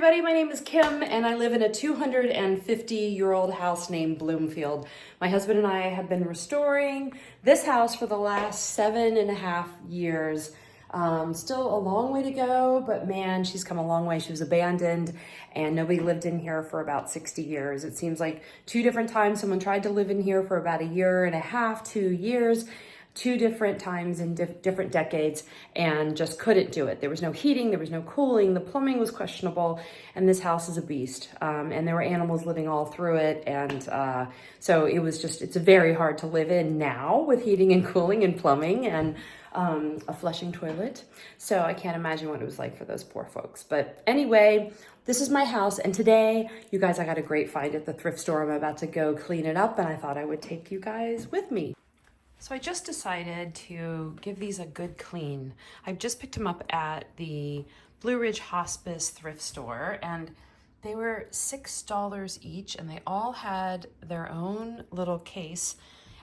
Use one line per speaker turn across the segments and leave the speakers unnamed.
everybody, my name is Kim and I live in a 250-year-old house named Bloomfield. My husband and I have been restoring this house for the last 7.5 years. Still a long way to go, but man, she's come a long way. She was abandoned and nobody lived in here for about 60 years. It seems like 2 different times someone tried to live in here for about 1.5 years, 2 years. 2 different times in different decades and just couldn't do it. There was no heating, there was no cooling, the plumbing was questionable, and this house is a beast. And there were animals living all through it. And so it was just, it's very hard to live in now with heating and cooling and plumbing and a flushing toilet. So I can't imagine what it was like for those poor folks. But anyway, this is my house. And today, you guys, I got a great find at the thrift store. I'm about to go clean it up and I thought I would take you guys with me. So I just decided to give these a good clean. I just picked them up at the Blue Ridge Hospice thrift store and they were $6 each and they all had their own little case.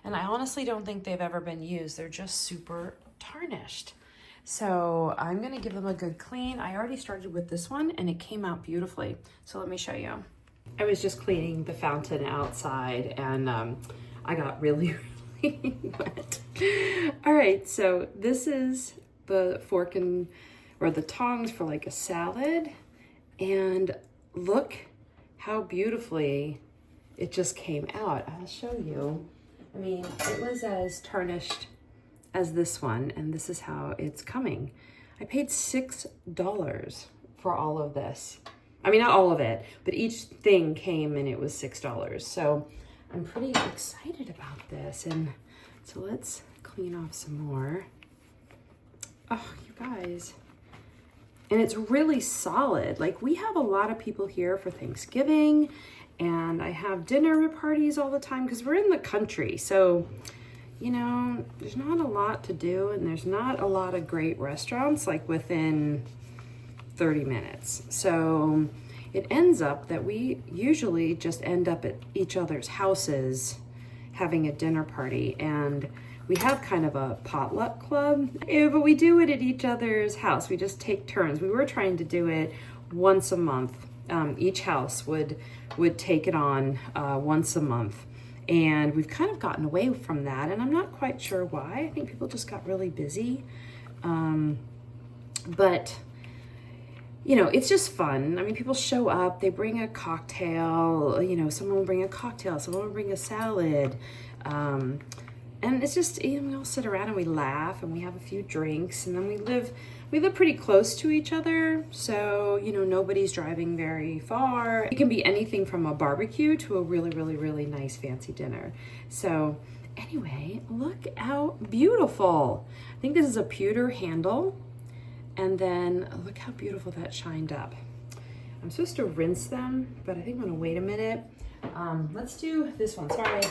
And I honestly don't think they've ever been used. They're just super tarnished. So I'm gonna give them a good clean. I already started with this one and it came out beautifully. So let me show you. I was just cleaning the fountain outside and I got really wet. All right, so this is the fork or the tongs for like a salad, and look how beautifully it just came out. I'll show you. I mean, it was as tarnished as this one, and this is how it's coming. I paid $6 for all of this. I mean, not all of it, but each thing came and it was $6. So I'm pretty excited about this. And so let's clean off some more. Oh, you guys. And it's really solid. Like, we have a lot of people here for Thanksgiving and I have dinner parties all the time because we're in the country. So, you know, there's not a lot to do and there's not a lot of great restaurants like within 30 minutes. So it ends up that we usually just end up at each other's houses having a dinner party, and we have kind of a potluck club, but we do it at each other's house. We just take turns. We were trying to do it once a month. Each house would take it on once a month, and we've kind of gotten away from that, and I'm not quite sure why. I think people just got really busy, but you know, it's just fun. I mean, people show up, they bring a cocktail, you know, someone will bring a cocktail, someone will bring a salad. And it's just, you know, we all sit around and we laugh and we have a few drinks, and then we live pretty close to each other. So, you know, nobody's driving very far. It can be anything from a barbecue to a really, really, really nice fancy dinner. So anyway, look how beautiful. I think this is a pewter handle. And then look how beautiful that shined up. I'm supposed to rinse them, but I think I'm gonna wait a minute. Let's do this one. Sorry,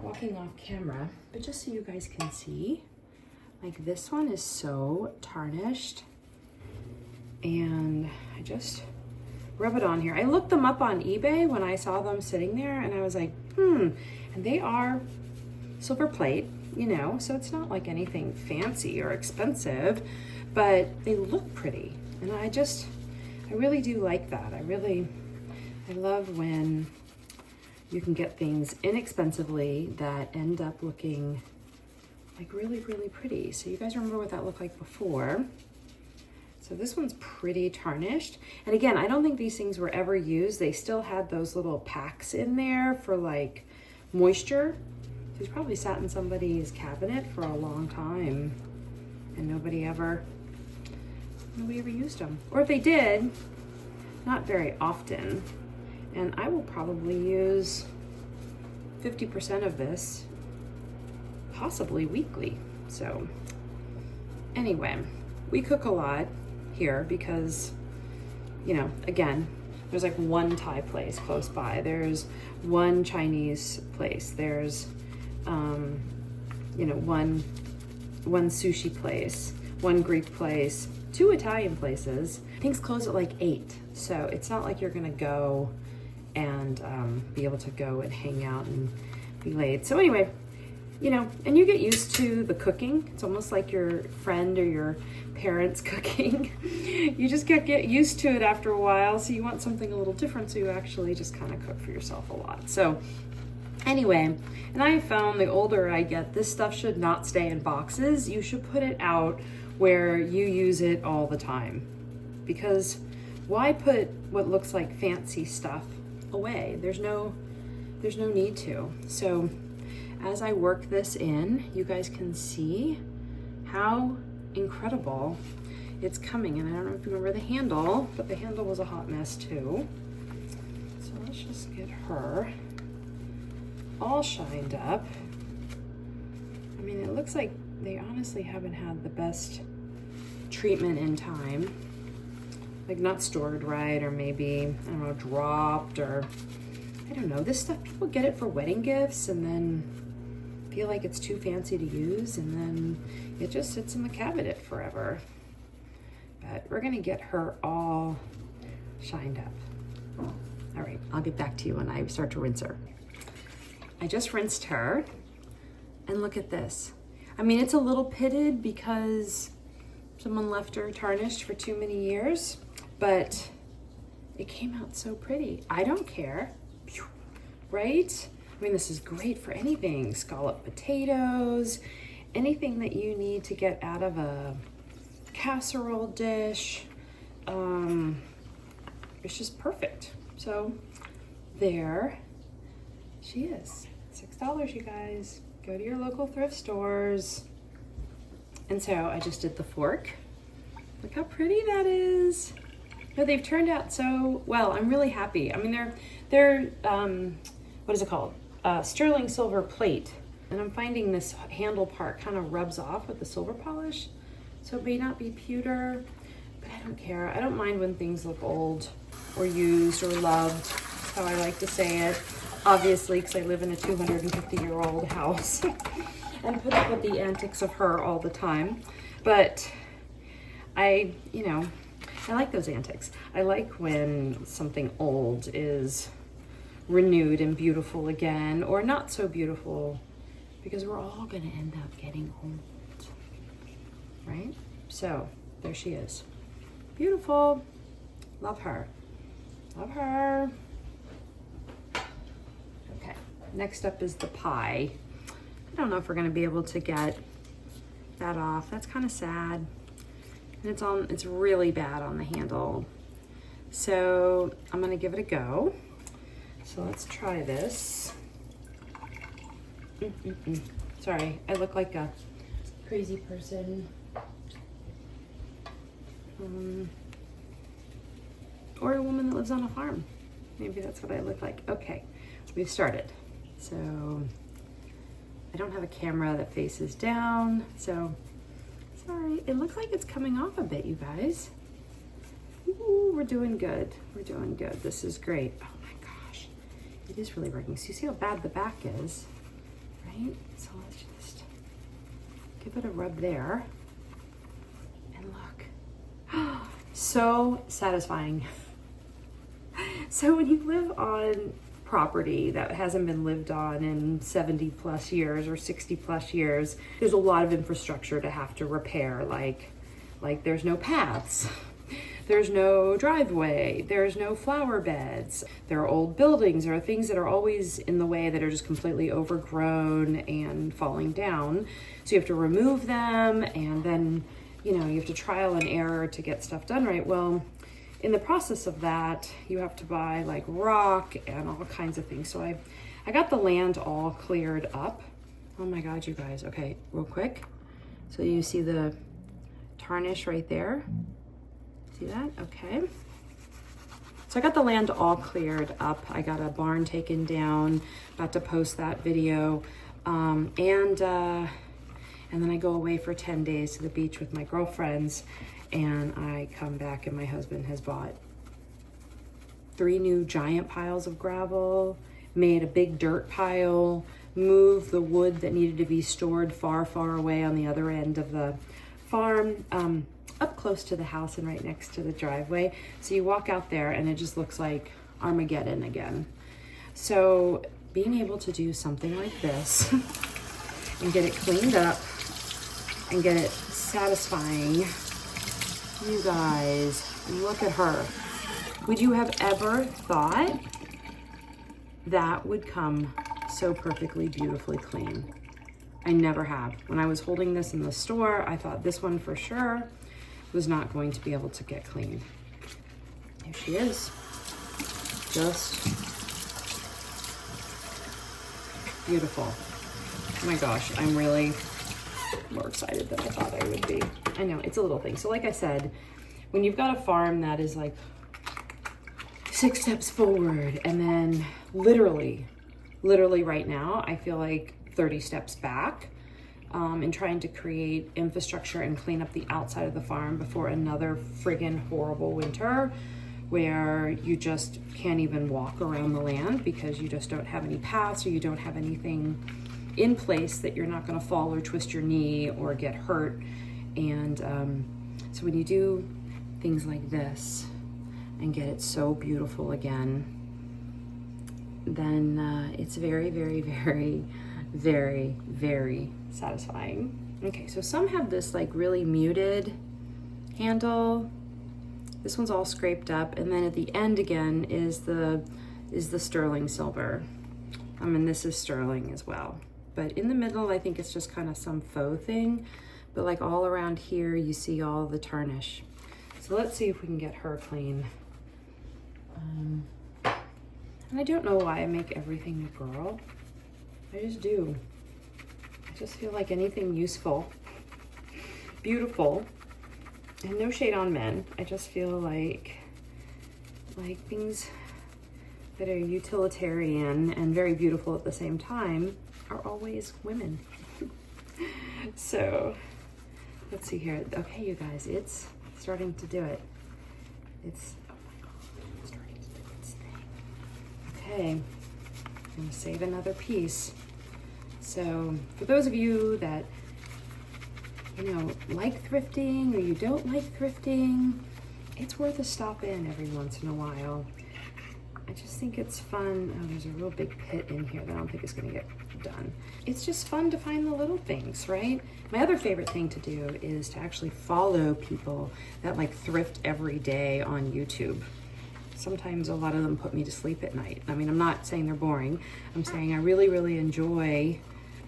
walking off camera, but just so you guys can see, like this one is so tarnished. And I just rub it on here. I looked them up on eBay when I saw them sitting there and I was like, and they are silver plate, you know, so it's not like anything fancy or expensive, but they look pretty. And I really do like that. I love when you can get things inexpensively that end up looking like really, really pretty. So you guys remember what that looked like before. So this one's pretty tarnished. And again, I don't think these things were ever used. They still had those little packs in there for like moisture. These probably sat in somebody's cabinet for a long time and nobody ever used them. Or if they did, not very often. And I will probably use 50% of this, possibly weekly. So anyway, we cook a lot here because, you know, again, there's like one Thai place close by. There's one Chinese place. There's, you know, one sushi place, one Greek place, 2 Italian places. Things close at like 8. So it's not like you're gonna go and be able to go and hang out and be late. So anyway, you know, and you get used to the cooking. It's almost like your friend or your parents cooking. You just get used to it after a while, so you want something a little different, so you actually just kind of cook for yourself a lot. So anyway, and I found the older I get, this stuff should not stay in boxes. You should put it out where you use it all the time, because why put what looks like fancy stuff away? There's no need to. So as I work this in, you guys can see how incredible it's coming. And I don't know if you remember the handle, but the handle was a hot mess too. So let's just get her all shined up. I mean, it looks like they honestly haven't had the best treatment in time. Like not stored right, or maybe, I don't know, dropped, or I don't know. This stuff, people get it for wedding gifts and then feel like it's too fancy to use, and then it just sits in the cabinet forever. But we're gonna get her all shined up. All right, I'll get back to you when I start to rinse her. I just rinsed her, and look at this. I mean, it's a little pitted because someone left her tarnished for too many years, but it came out so pretty. I don't care, right? I mean, this is great for anything. Scalloped potatoes, anything that you need to get out of a casserole dish. It's just perfect. So there she is. $6, you guys. Go to your local thrift stores. And so I just did the fork. Look how pretty that is. No, they've turned out so well. I'm really happy. I mean, they're what is it called? Sterling silver plate. And I'm finding this handle part kind of rubs off with the silver polish. So it may not be pewter, but I don't care. I don't mind when things look old or used or loved. That's how I like to say it. Obviously, because I live in a 250-year-old house and put up with the antics of her all the time. But I like those antics. I like when something old is renewed and beautiful again, or not so beautiful, because we're all gonna end up getting old, right? So there she is. Beautiful. Love her. Love her. Okay, next up is the pie. I don't know if we're gonna be able to get that off. That's kind of sad. And it's really bad on the handle. So I'm gonna give it a go. So let's try this. Sorry, I look like a crazy person. Or a woman that lives on a farm. Maybe that's what I look like. Okay, we've started. So I don't have a camera that faces down, so sorry. It looks like it's coming off a bit, you guys. Ooh, we're doing good. We're doing good. This is great. Oh my gosh, it is really working. So you see how bad the back is, right? So let's just give it a rub there. And look, so satisfying. So when you live on property that hasn't been lived on in 70 plus years or 60 plus years, there's a lot of infrastructure to have to repair, like there's no paths, there's no driveway, there's no flower beds, there are old buildings, there are things that are always in the way that are just completely overgrown and falling down. So you have to remove them, and then you have to trial and error to get stuff done right. Well, in the process of that, you have to buy like rock and all kinds of things. So I got the land all cleared up. Oh my God, you guys. Okay, real quick. So you see the tarnish right there. See that? Okay. So I got the land all cleared up. I got a barn taken down, about to post that video. And then I go away for 10 days to the beach with my girlfriends. And I come back and my husband has bought 3 new giant piles of gravel, made a big dirt pile, moved the wood that needed to be stored far, far away on the other end of the farm, up close to the house and right next to the driveway. So you walk out there and it just looks like Armageddon again. So being able to do something like this and get it cleaned up and get it satisfying You guys, look at her. Would you have ever thought that would come so perfectly, beautifully clean? I never have. When I was holding this in the store, I thought this one for sure was not going to be able to get clean. Here she is. Just beautiful. Oh my gosh, I'm really more excited than I thought I would be. I know, it's a little thing. So like I said, when you've got a farm that is like 6 steps forward and then literally right now, I feel like 30 steps back in trying to create infrastructure and clean up the outside of the farm before another friggin' horrible winter where you just can't even walk around the land because you just don't have any paths or you don't have anything in place that you're not gonna fall or twist your knee or get hurt. And so when you do things like this and get it so beautiful again, then it's very, very, very, very, very satisfying. Okay, so some have this like really muted handle. This one's all scraped up, and then at the end again is the sterling silver. And this is sterling as well. But in the middle, I think it's just kind of some faux thing. But like all around here, you see all the tarnish. So let's see if we can get her clean. And I don't know why I make everything a girl. I just do. I just feel like anything useful, beautiful, and no shade on men. I just feel like things that are utilitarian and very beautiful at the same time are always women. So let's see here. Okay, you guys, it's starting to do it. It's, oh my God, it's starting to do its thing. Okay, I'm gonna save another piece. So for those of you that, you know, like thrifting or you don't like thrifting, it's worth a stop in every once in a while. I just think it's fun. Oh, there's a real big pit in here that I don't think is gonna get done. It's just fun to find the little things, right? My other favorite thing to do is to actually follow people that like thrift every day on YouTube. Sometimes a lot of them put me to sleep at night. I mean, I'm not saying they're boring. I'm saying I really, really enjoy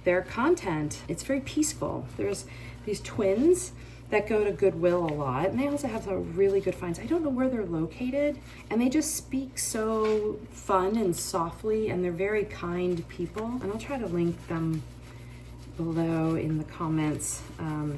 their content. It's very peaceful. There's these twins that go to Goodwill a lot, and they also have some really good finds. I don't know where they're located, and they just speak so fun and softly, and they're very kind people. And I'll try to link them below in the comments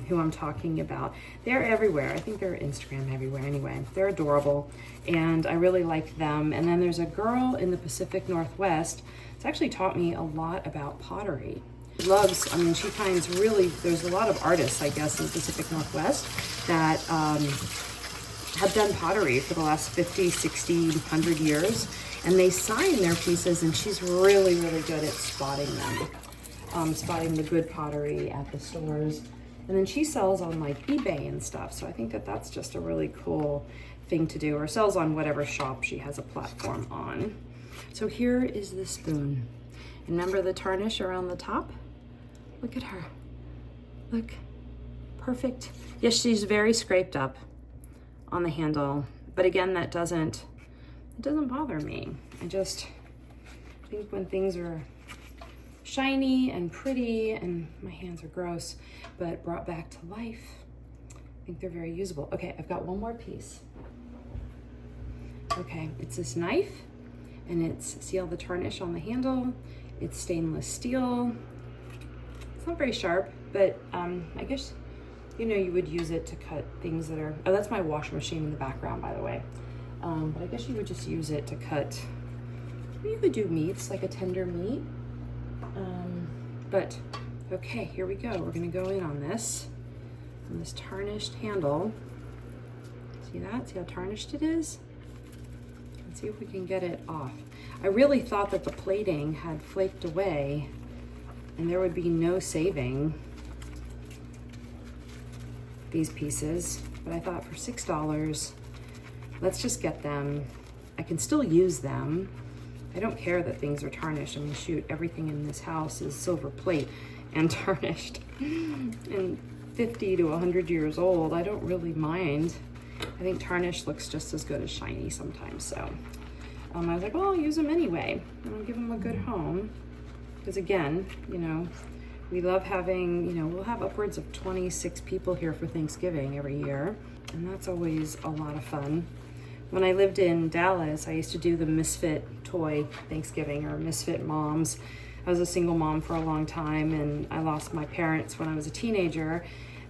who I'm talking about. They're everywhere. I think they're Instagram everywhere anyway. They're adorable, and I really like them. And then there's a girl in the Pacific Northwest that's actually taught me a lot about pottery. Loves, I mean, she finds really, there's a lot of artists, I guess, in the Pacific Northwest that have done pottery for the last 50, 60, 100 years, and they sign their pieces, and she's really, really good at spotting them, spotting the good pottery at the stores. And then she sells on like eBay and stuff, so I think that that's just a really cool thing to do, or sells on whatever shop she has a platform on. So here is the spoon. And remember the tarnish around the top? Look at her. Look, perfect. Yes, she's very scraped up on the handle, but again, it doesn't bother me. I just think when things are shiny and pretty, and my hands are gross, but brought back to life, I think they're very usable. Okay, I've got one more piece. Okay, it's this knife, and it's, see all the tarnish on the handle? It's stainless steel. It's not very sharp, but I guess, you know, you would use it to cut things that are, oh, that's my washing machine in the background, by the way. But I guess you would just use it to cut, you could do meats, like a tender meat. But, okay, here we go. We're gonna go in on this tarnished handle. See that? See how tarnished it is? Let's see if we can get it off. I really thought that the plating had flaked away and there would be no saving these pieces, but I thought for $6, let's just get them. I can still use them. I don't care that things are tarnished. I mean, shoot, everything in this house is silver plate and tarnished and 50 to 100 years old. I don't really mind I think tarnish looks just as good as shiny sometimes. So I was like, well, I'll use them anyway. And I'll give them a good home. Because again, you know, we love having, you know, we'll have upwards of 26 people here for Thanksgiving every year. And that's always a lot of fun. When I lived in Dallas, I used to do the Misfit Toy Thanksgiving, or Misfit Moms. I was a single mom for a long time, and I lost my parents when I was a teenager.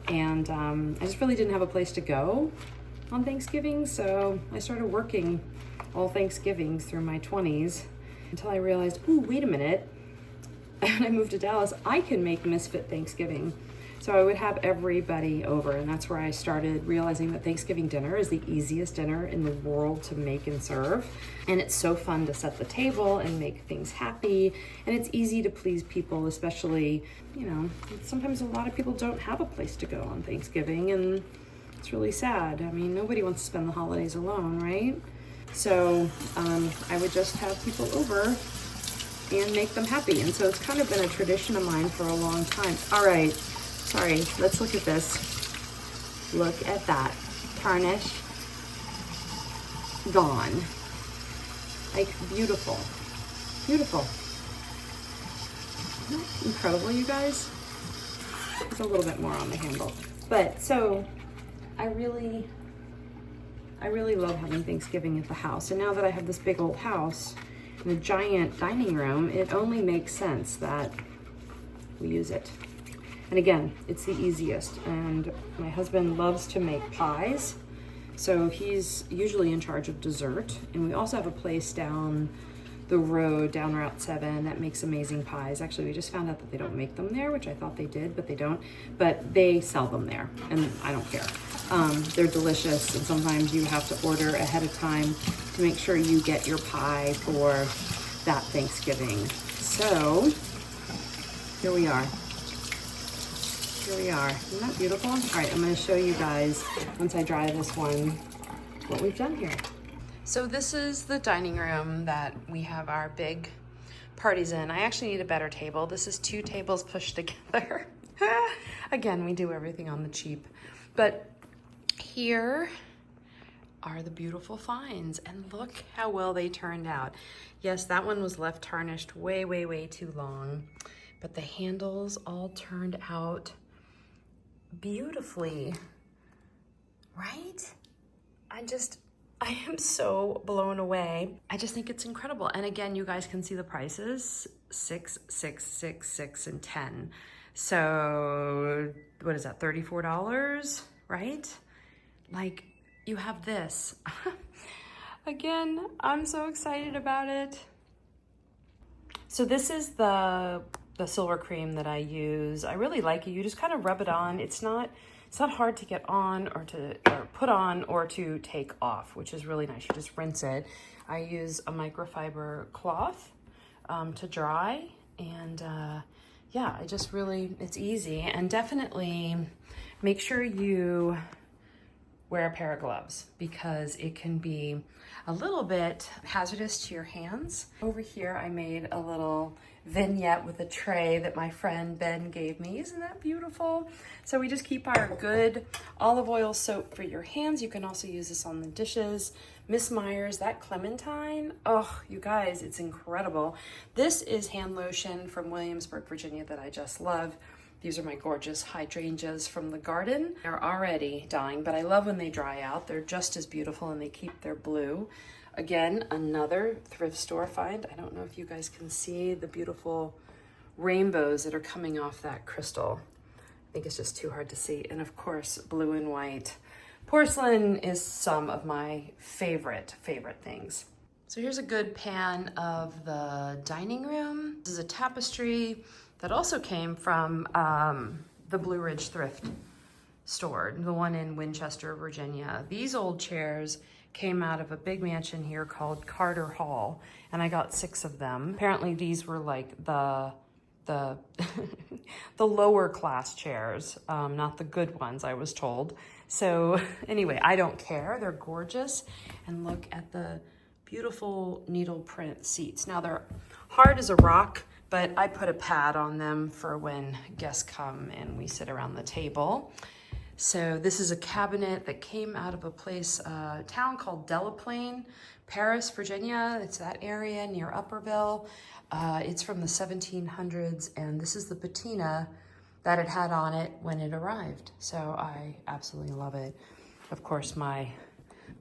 And I just really didn't have a place to go on Thanksgiving, so I started working all Thanksgivings through my 20s until I realized, ooh, wait a minute. And I moved to Dallas, I can make Misfit Thanksgiving. So I would have everybody over, and that's where I started realizing that Thanksgiving dinner is the easiest dinner in the world to make and serve. And it's so fun to set the table and make things happy. And it's easy to please people, especially, you know, sometimes a lot of people don't have a place to go on Thanksgiving, and it's really sad. I mean, nobody wants to spend the holidays alone, right? So I would just have people over and make them happy. And so it's kind of been a tradition of mine for a long time. All right, sorry, let's look at this. Look at that. Tarnish, gone. Like, beautiful, beautiful. Isn't that incredible, you guys? There's a little bit more on the handle. But so I really love having Thanksgiving at the house. And now that I have this big old house and a giant dining room, it only makes sense that we use it. And again, it's the easiest. And my husband loves to make pies, so he's usually in charge of dessert. And we also have a place down the road, down Route 7, that makes amazing pies. Actually, we just found out that they don't make them there, which I thought they did, but they don't. But they sell them there, and I don't care. They're delicious, and sometimes you have to order ahead of time to make sure you get your pie for that Thanksgiving. So here we are. Here we are. Isn't that beautiful? All right, I'm going to show you guys, once I dry this one, what we've done here. So this is the dining room that we have our big parties in. I actually need a better table. This is 2 tables pushed together. Again, we do everything on the cheap. But here are the beautiful finds, and look how well they turned out. Yes, that one was left tarnished way, way, way too long, but the handles all turned out beautifully, right? I am so blown away. I just think it's incredible. And again, you guys can see the prices, 6, 6, 6, 6, and 10. So what is that, $34, right? Like, you have this. Again, I'm so excited about it. So this is the silver cream that I use. I really like it. You just kind of rub it on. It's not hard to get on or put on or to take off, which is really nice. You just rinse it. I use a microfiber cloth to dry, and yeah, it's easy. And definitely make sure you wear a pair of gloves, because it can be a little bit hazardous to your hands. Over here, I made a little vignette with a tray that my friend Ben gave me. Isn't that beautiful? So we just keep our good olive oil soap for your hands. You can also use this on the dishes. Miss Myers, that clementine, oh, you guys, it's incredible. This is hand lotion from Williamsburg, Virginia, that I just love. These are my gorgeous hydrangeas from the garden. They're already dying, but I love when they dry out. They're just as beautiful, and they keep their blue. Again, another thrift store find. I don't know if you guys can see the beautiful rainbows that are coming off that crystal. I think it's just too hard to see. And of course, blue and white. Porcelain is some of my favorite things. So here's a good pan of the dining room. This is a tapestry that also came from the Blue Ridge Thrift store, the one in Winchester, Virginia. These old chairs came out of a big mansion here called Carter Hall, and I got 6 of them. Apparently these were like the the lower class chairs, not the good ones, I was told. So anyway, I don't care. They're gorgeous. And look at the beautiful needle print seats. Now they're hard as a rock, but I put a pad on them for when guests come and we sit around the table. So this is a cabinet that came out of a place, town called Delaplane, Paris, Virginia. It's that area near Upperville. It's from the 1700s, and this is the patina that it had on it when it arrived. So I absolutely love it. Of course, my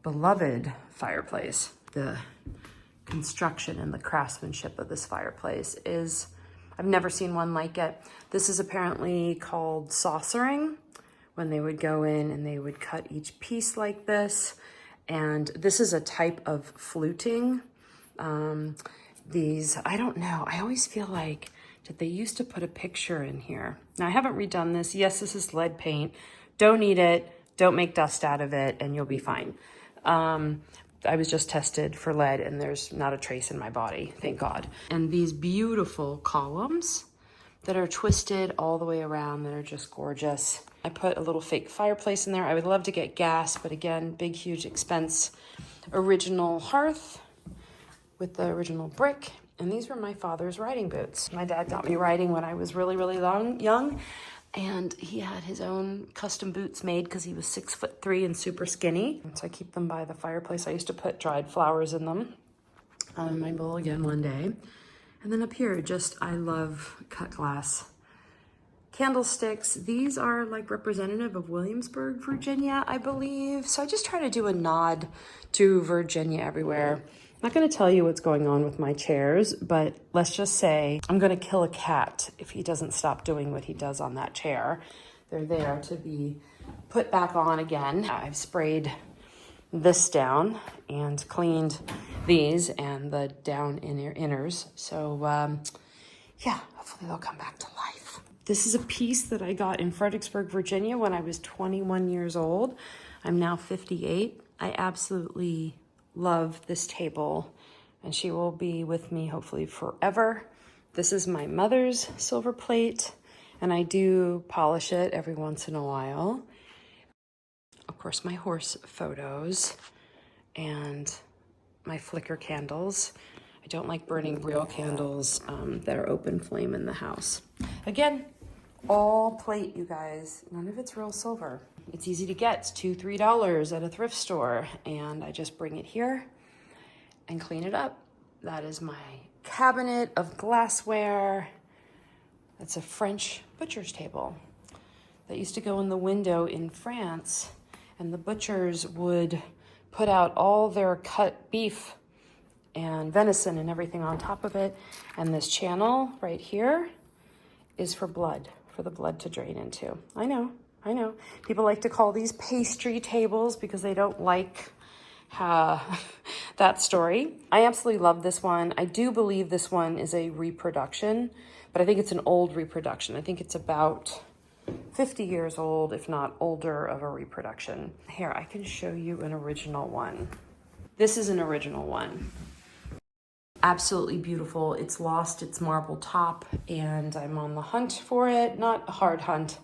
beloved fireplace. The construction and the craftsmanship of this fireplace is, I've never seen one like it. This is apparently called saucering, when they would go in and they would cut each piece like this. And this is a type of fluting. These, I don't know, I always feel like that they used to put a picture in here. Now I haven't redone this. Yes, this is lead paint. Don't eat it, don't make dust out of it, and you'll be fine. I was just tested for lead and there's not a trace in my body, thank God. And these beautiful columns that are twisted all the way around that are just gorgeous. I put a little fake fireplace in there. I would love to get gas, but again, big, huge expense. Original hearth with the original brick. And these were my father's riding boots. My dad got me riding when I was really, really young. And he had his own custom boots made because he was 6'3" and super skinny. And so I keep them by the fireplace. I used to put dried flowers in them. I will again one day. And then up here, just, I love cut glass candlesticks. These are like representative of Williamsburg, Virginia, I believe. So I just try to do a nod to Virginia everywhere. I'm not gonna tell you what's going on with my chairs, but let's just say I'm gonna kill a cat if he doesn't stop doing what he does on that chair. They're there to be put back on again. I've sprayed this down and cleaned these and the down inners. So yeah, hopefully they'll come back to life. This is a piece that I got in Fredericksburg, Virginia when I was 21 years old. I'm now 58. I absolutely love this table and she will be with me hopefully forever. This is my mother's silver plate and I do polish it every once in a while. Of course, my horse photos and my flicker candles. I don't like burning real candles that are open flame in the house. Again, all plate, you guys. None of it's real silver. It's easy to get. It's $2, $3 at a thrift store. And I just bring it here and clean it up. That is my cabinet of glassware. That's a French butcher's table that used to go in the window in France. And the butchers would put out all their cut beef and venison and everything on top of it. And this channel right here is for blood, for the blood to drain into. I know. People like to call these pastry tables because they don't like that story. I absolutely love this one. I do believe this one is a reproduction, but I think it's an old reproduction. I think it's about 50 years old, if not older, of a reproduction. Here, I can show you an original one. This is an original one. Absolutely beautiful. It's lost its marble top and I'm on the hunt for it. Not a hard hunt.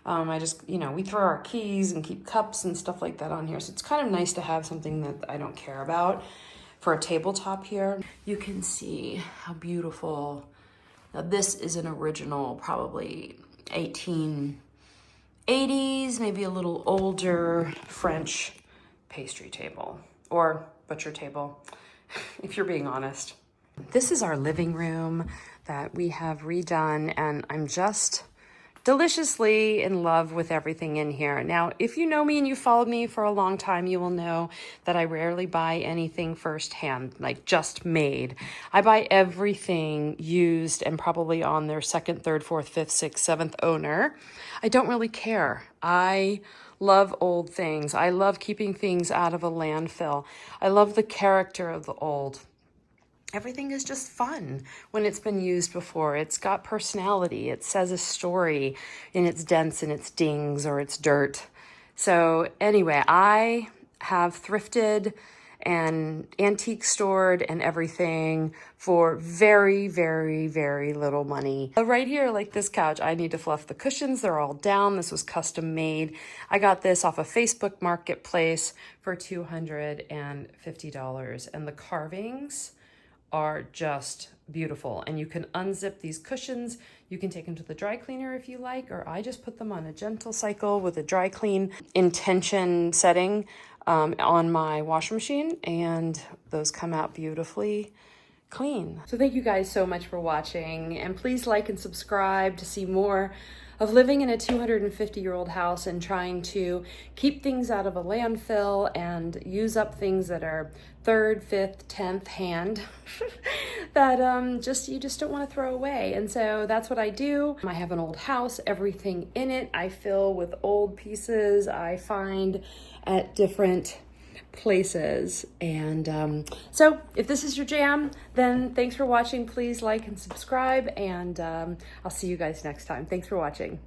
I just, we throw our keys and keep cups and stuff like that on here. So it's kind of nice to have something that I don't care about for a tabletop here. You can see how beautiful. Now this is an original, probably 1880s, maybe a little older French pastry table or butcher table, if you're being honest. This is our living room that we have redone and I'm just deliciously in love with everything in here. Now, if you know me and you followed me for a long time, you will know that I rarely buy anything firsthand, like just made. I buy everything used and probably on their second, third, fourth, fifth, sixth, seventh owner. I don't really care. I love old things. I love keeping things out of a landfill. I love the character of the old. Everything is just fun when it's been used before. It's got personality. It says a story in its dents and its dings or its dirt. So anyway, I have thrifted and antique stored and everything for very, very, very little money. Right here, like this couch, I need to fluff the cushions. They're all down. This was custom made. I got this off a Facebook Marketplace for $250. And the carvings are just beautiful. And you can unzip these cushions. You can take them to the dry cleaner if you like, or I just put them on a gentle cycle with a dry clean intention setting on my washing machine, and those come out beautifully clean. So thank you guys so much for watching, and please like and subscribe to see more of living in a 250-year-old house and trying to keep things out of a landfill and use up things that are third, fifth, 10th hand that you just don't want to throw away. And so that's what I do. I have an old house, everything in it I fill with old pieces I find at different places. And so if this is your jam, then thanks for watching. Please like and subscribe, and I'll see you guys next time. Thanks for watching.